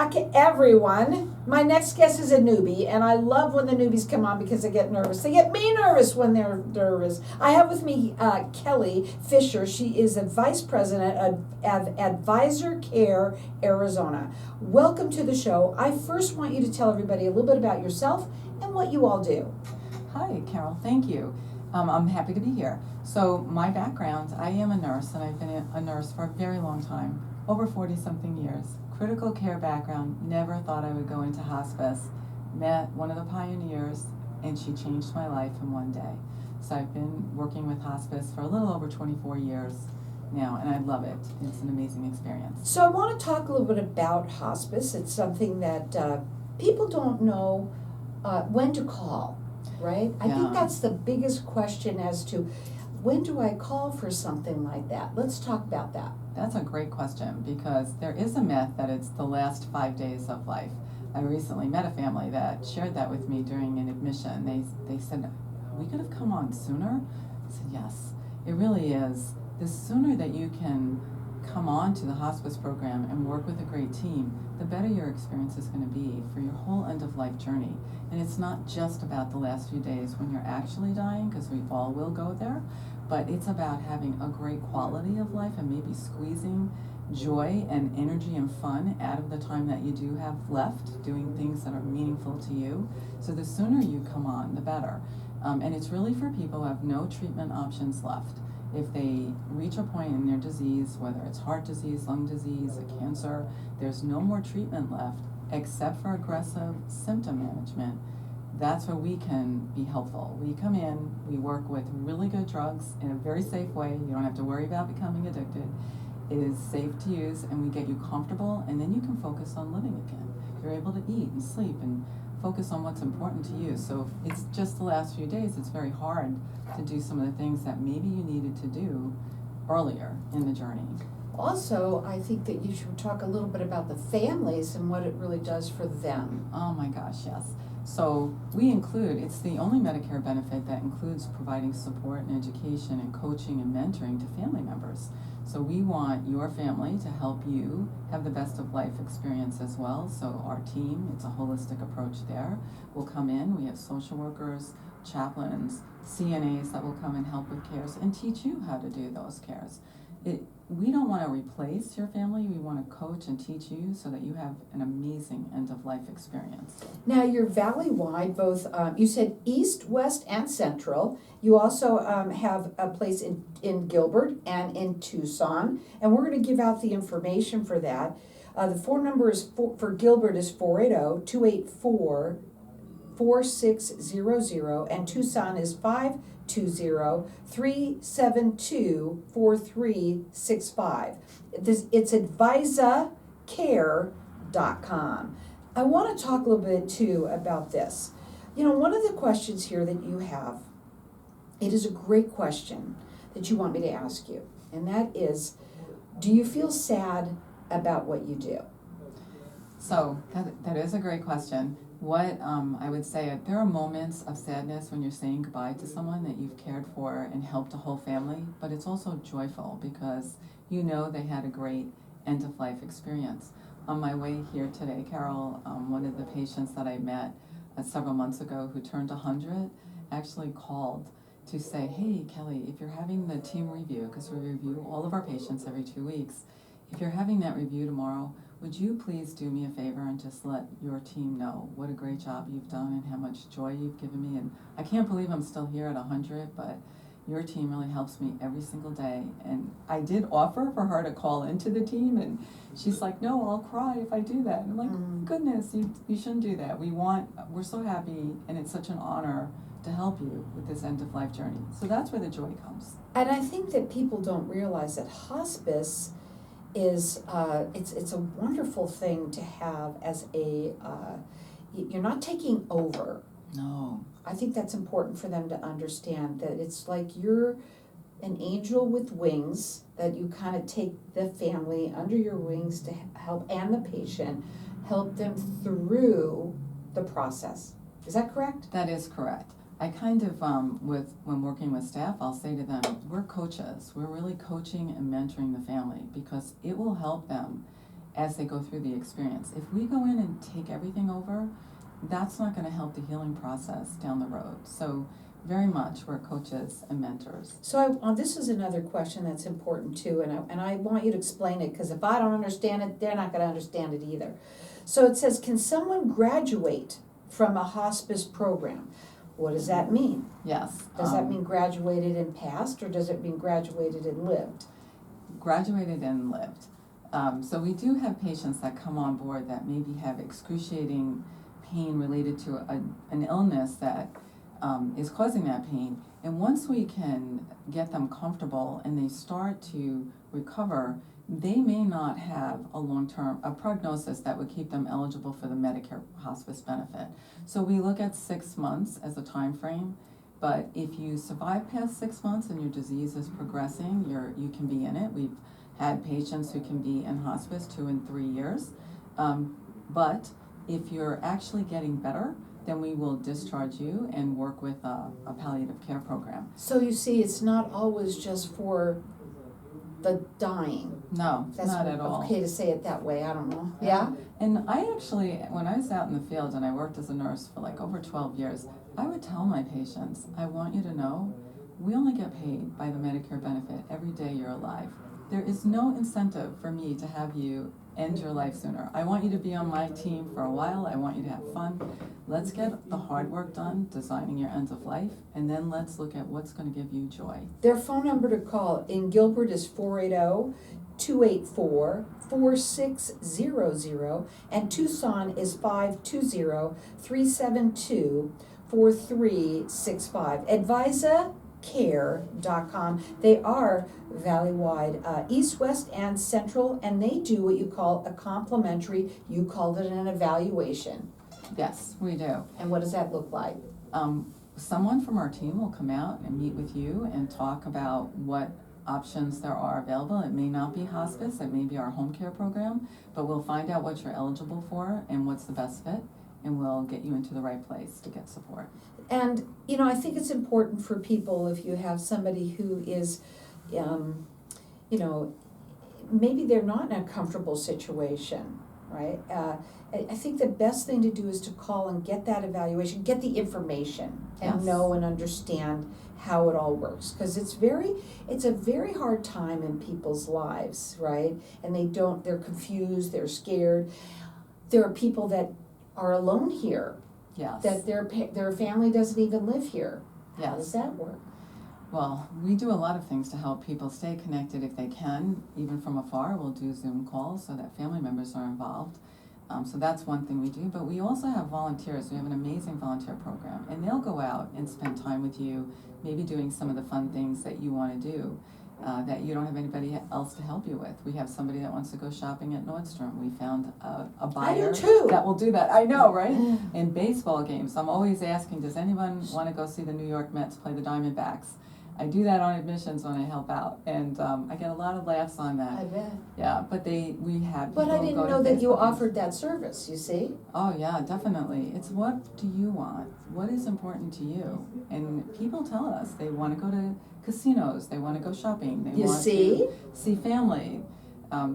back, everyone. My next guest is a newbie, and I love when the newbies come on because they get nervous. They get me nervous when they're nervous. I have with me Kelly Fisher. She is the Vice President of Advisor Care, Arizona. Welcome to the show. I first want you to tell everybody a little bit about yourself and what you all do. Hi, Carol. Thank you. I'm happy to be here. So my background, I am a nurse, and I've been a nurse for a very long time, over 40-something years. Critical care background, never thought I would go into hospice. Met one of the pioneers, and she changed my life in one day. So I've been working with hospice for a little over 24 years now, and I love it. It's an amazing experience. So I want to talk a little bit about hospice. It's something that people don't know when to call, right? I think that's the biggest question as to when do I call for something like that? Let's talk about that. That's a great question, because there is a myth that it's the last 5 days of life. I recently met a family that shared that with me during an admission. They said, we could have come on sooner. I said, yes, it really is. The sooner that you can come on to the hospice program and work with a great team, the better your experience is going to be for your whole end-of-life journey. And it's not just about the last few days when you're actually dying, because we all will go there, but it's about having a great quality of life and maybe squeezing joy and energy and fun out of the time that you do have left, doing things that are meaningful to you. So the sooner you come on, the better. And it's really for people who have no treatment options left. If they reach a point in their disease, whether it's heart disease, lung disease, a cancer, there's no more treatment left except for aggressive symptom management. That's where we can be helpful. We come in, we work with really good drugs in a very safe way. You don't have to worry about becoming addicted. It is safe to use, and we get you comfortable, and then you can focus on living again. You're able to eat and sleep and focus on what's important to you. So if it's just the last few days, it's very hard to do some of the things that maybe you needed to do earlier in the journey. Also, I think that you should talk a little bit about the families and what it really does for them. Oh my gosh, yes. So we include, it's the only Medicare benefit that includes providing support and education and coaching and mentoring to family members. So we want your family to help you have the best of life experience as well. So our team, it's a holistic approach there, will come in. We have social workers, chaplains, CNAs that will come and help with cares and teach you how to do those cares. We don't want to replace your family. We want to coach and teach you so that you have an amazing end-of-life experience. Now, you're valley-wide, both, you said east, west, and central. You also have a place in Gilbert and in Tucson, and we're going to give out the information for that. The phone number is for Gilbert is 480-284-4600, and Tucson is 520-372-4365. It's advisacare.com. I want to talk a little bit too about this. You know, one of the questions here that you have, it is a great question that you want me to ask you, and that is, do you feel sad about what you do? So that is a great question. What I would say, there are moments of sadness when you're saying goodbye to someone that you've cared for and helped a whole family, but it's also joyful because you know they had a great end-of-life experience. On my way here today, Carol, one of the patients that I met several months ago who turned 100 actually called to say, hey, Kelly, if you're having the team review, because we review all of our patients every 2 weeks, if you're having that review tomorrow, would you please do me a favor and just let your team know what a great job you've done and how much joy you've given me? And I can't believe I'm still here at 100, but your team really helps me every single day. And I did offer for her to call into the team, and she's like, no, I'll cry if I do that. And I'm like, goodness, you shouldn't do that. We're so happy, and it's such an honor to help you with this end-of-life journey. So that's where the joy comes. And I think that people don't realize that hospice is it's a wonderful thing to have as a you're not taking over. No. I think that's important for them to understand, that it's like you're an angel with wings, that you kind of take the family under your wings to help, and the patient, help them through the process. Is that correct? That is correct. I kind of, when working with staff, I'll say to them, we're coaches. We're really coaching and mentoring the family because it will help them as they go through the experience. If we go in and take everything over, that's not gonna help the healing process down the road. So very much we're coaches and mentors. So this is another question that's important too, and I want you to explain it, because if I don't understand it, they're not gonna understand it either. So it says, can someone graduate from a hospice program? What does that mean? Yes. Does that mean graduated and passed, or does it mean graduated and lived? Graduated and lived. So we do have patients that come on board that maybe have excruciating pain related to an illness that is causing that pain. And once we can get them comfortable and they start to recover, they may not have a prognosis that would keep them eligible for the Medicare hospice benefit. So we look at 6 months as a time frame, but if you survive past 6 months and your disease is progressing, you can be in it. We've had patients who can be in hospice 2 and 3 years. But if you're actually getting better, then we will discharge you and work with a palliative care program. So you see, it's not always just for the dying. No, That's not at all. okay to say it that way, I don't know. Yeah? And I actually, when I was out in the field and I worked as a nurse for like over 12 years, I would tell my patients, I want you to know, we only get paid by the Medicare benefit every day you're alive. There is no incentive for me to have you end your life sooner. I want you to be on my team for a while. I want you to have fun. Let's get the hard work done, designing your end of life, and then let's look at what's going to give you joy. Their phone number to call in Gilbert is 480-284-4600, and Tucson is 520-372-4365. AdvisaCare.com. They are valley-wide, east, west, and central, and they do what you call a complimentary, you called it an evaluation. Yes, we do. And what does that look like? Someone from our team will come out and meet with you and talk about what options there are available. It may not be hospice, it may be our home care program, but we'll find out what you're eligible for and what's the best fit, and we'll get you into the right place to get support. And, I think it's important for people, if you have somebody who is, maybe they're not in a comfortable situation, right? I think the best thing to do is to call and get that evaluation, get the information, and Yes. know and understand how it all works. Because it's a very hard time in people's lives, right? And they're confused, they're scared. There are people that are alone here, Yes. that their family doesn't even live here. How does Yes. that work? Well, we do a lot of things to help people stay connected if they can, even from afar. We'll do Zoom calls so that family members are involved. So that's one thing we do, but we also have volunteers. We have an amazing volunteer program, and they'll go out and spend time with you, maybe doing some of the fun things that you want to do, that you don't have anybody else to help you with. We have somebody that wants to go shopping at Nordstrom. We found a buyer too. that will do that. I know, right? In baseball games, I'm always asking, does anyone want to go see the New York Mets play the Diamondbacks? I do that on admissions when I help out, and I get a lot of laughs on that. I bet. Yeah, but we have people But I who didn't go to know that you baseball games. offered that service, you see? Oh yeah, definitely. It's what do you want? What is important to you? And people tell us they want to go to casinos, they want to go shopping, they want to see family.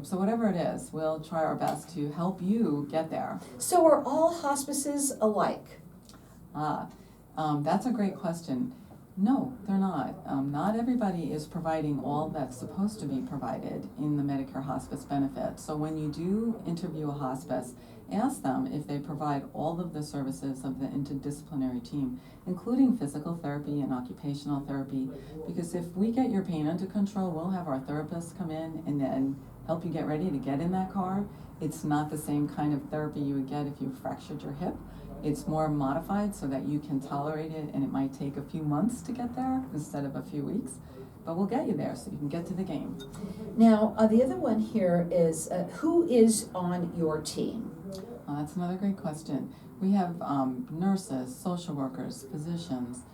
So whatever it is, we'll try our best to help you get there. So are all hospices alike? That's a great question. No, they're not. Not everybody is providing all that's supposed to be provided in the Medicare hospice benefit. So when you do interview a hospice, ask them if they provide all of the services of the interdisciplinary team, including physical therapy and occupational therapy, because if we get your pain under control, we'll have our therapists come in and then help you get ready to get in that car. It's not the same kind of therapy you would get if you fractured your hip. It's more modified so that you can tolerate it, and it might take a few months to get there instead of a few weeks, but we'll get you there so you can get to the game. Now, the other one here is, who is on your team? That's another great question. We have nurses, social workers, physicians,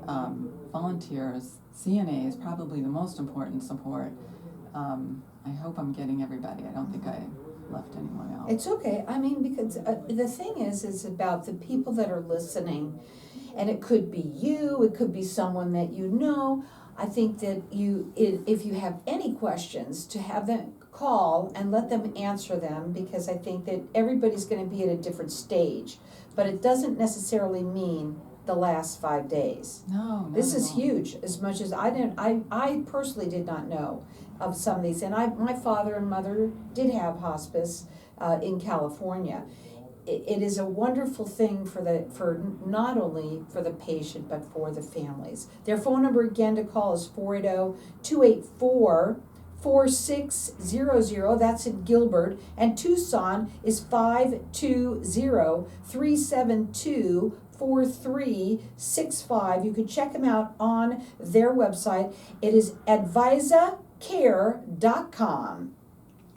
volunteers, CNAs, probably the most important support. I hope I'm getting everybody. I don't think I left anyone out. It's okay. I mean, because the thing is about the people that are listening, and it could be you, it could be someone that you know. I think that if you have any questions, to have them call and let them answer them, because I think that everybody's gonna be at a different stage. But it doesn't necessarily mean the last 5 days. No, not This at is all. huge, as much as I personally did not know of some of these. And my father and mother did have hospice in California. It is a wonderful thing for not only for the patient, but for the families. Their phone number again to call is 480-284-4600. That's in Gilbert. And Tucson is 520-372-4365. You can check them out on their website. It is advisacare.com.